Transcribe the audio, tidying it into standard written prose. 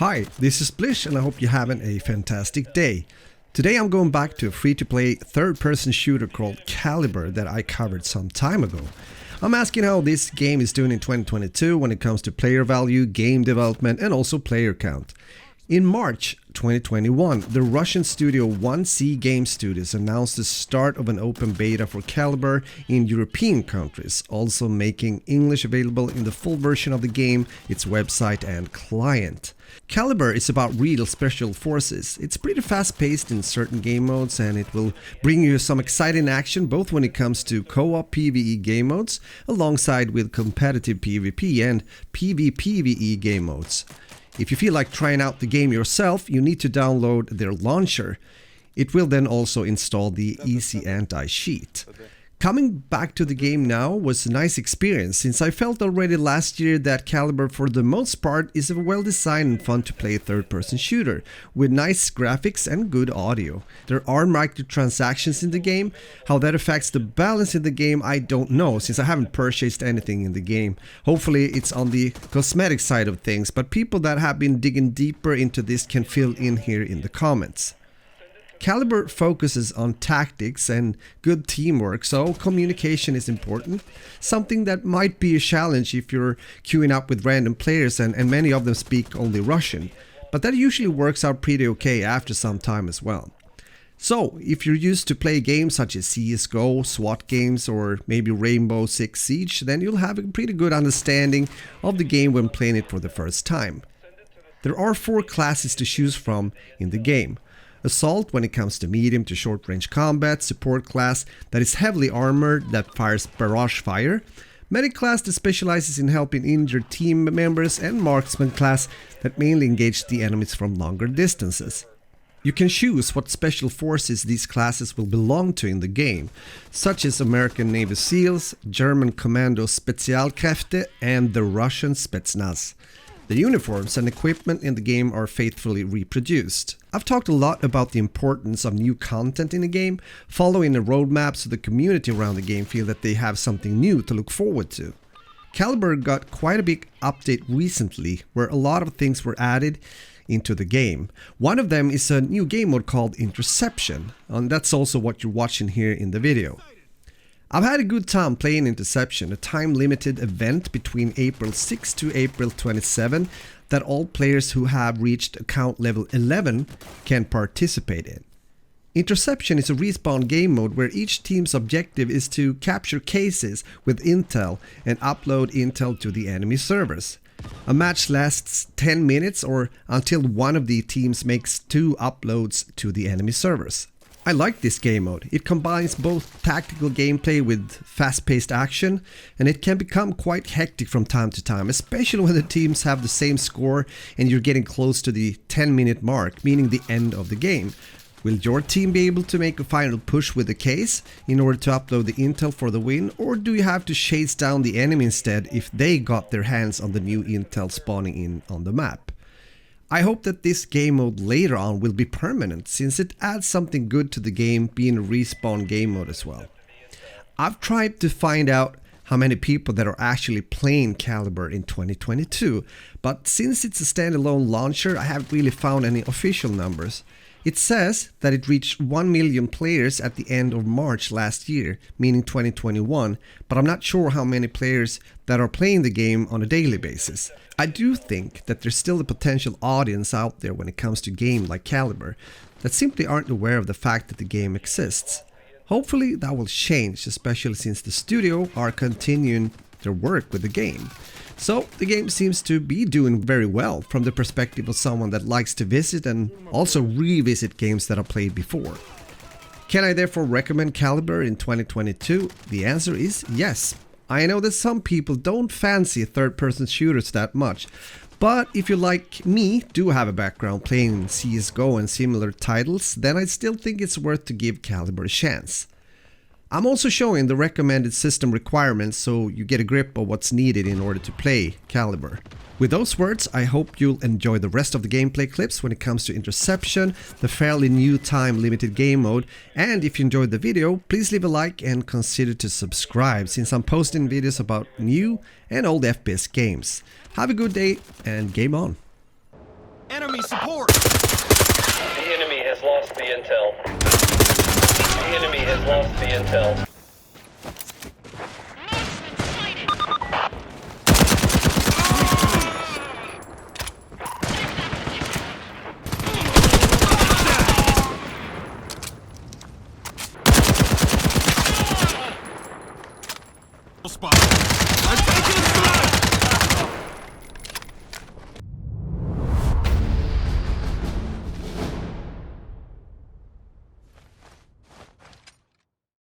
Hi, this is Splish and I hope you're having a fantastic day. Today I'm going back to a free-to-play third-person shooter called Caliber that I covered some time ago. I'm asking how this game is doing in 2022 when it comes to player value, game development and also player count. In March 2021, the Russian studio 1C Game Studios announced the start of an open beta for Caliber in European countries, also making English available in the full version of the game, its website and client. Caliber is about real special forces. It's pretty fast-paced in certain game modes and it will bring you some exciting action both when it comes to co-op PvE game modes alongside with competitive PvP and PvPvE game modes. If you feel like trying out the game yourself, you need to download their launcher. It will then also install the Easy Anti-Cheat. Coming back to the game now was a nice experience since I felt already last year that Caliber for the most part is a well-designed and fun to play third-person shooter with nice graphics and good audio. There are microtransactions in the game. How that affects the balance in the game I don't know since I haven't purchased anything in the game. Hopefully it's on the cosmetic side of things, but people that have been digging deeper into this can fill in here in the comments. Caliber focuses on tactics and good teamwork, so communication is important, something that might be a challenge if you're queuing up with random players and many of them speak only Russian, but that usually works out pretty okay after some time as well. So, if you're used to play games such as CSGO, SWAT games or maybe Rainbow Six Siege, then you'll have a pretty good understanding of the game when playing it for the first time. There are 4 classes to choose from in the game. Assault when it comes to medium to short range combat, support class that is heavily armored that fires barrage fire, medic class that specializes in helping injured team members, and marksman class that mainly engage the enemies from longer distances. You can choose what special forces these classes will belong to in the game, such as American Navy SEALs, German Kommando Spezialkräfte and the Russian Spetsnaz. The uniforms and equipment in the game are faithfully reproduced. I've talked a lot about the importance of new content in the game, following a roadmap so the community around the game feel that they have something new to look forward to. Caliber got quite a big update recently, where a lot of things were added into the game. One of them is a new game mode called Interception, and that's also what you're watching here in the video. I've had a good time playing Interception, a time-limited event between April 6 to April 27 that all players who have reached account level 11 can participate in. Interception is a respawn game mode where each team's objective is to capture cases with intel and upload intel to the enemy servers. A match lasts 10 minutes or until one of the teams makes 2 uploads to the enemy servers. I like this game mode. It combines both tactical gameplay with fast-paced action, and it can become quite hectic from time to time, especially when the teams have the same score and you're getting close to the 10-minute mark, meaning the end of the game. Will your team be able to make a final push with the case in order to upload the intel for the win, or do you have to chase down the enemy instead if they got their hands on the new intel spawning in on the map? I hope that this game mode later on will be permanent, since it adds something good to the game being a respawn game mode as well. I've tried to find out how many people that are actually playing Caliber in 2022, but since it's a standalone launcher, I haven't really found any official numbers. It says that it reached 1 million players at the end of March last year, meaning 2021, but I'm not sure how many players that are playing the game on a daily basis. I do think that there's still a potential audience out there when it comes to games like Caliber that simply aren't aware of the fact that the game exists. Hopefully that will change, especially since the studio are continuing their work with the game. So the game seems to be doing very well from the perspective of someone that likes to visit and also revisit games that I played before. Can I therefore recommend Caliber in 2022? The answer is yes. I know that some people don't fancy third-person shooters that much, but if you, like me, do have a background playing CSGO and similar titles, then I still think it's worth to give Caliber a chance. I'm also showing the recommended system requirements so you get a grip of what's needed in order to play Caliber. With those words, I hope you'll enjoy the rest of the gameplay clips when it comes to Interception, the fairly new time-limited game mode, and if you enjoyed the video, please leave a like and consider to subscribe since I'm posting videos about new and old FPS games. Have a good day and game on! Enemy support! The enemy has lost the intel. The enemy has lost the intel. Spot. I'm taking a strike!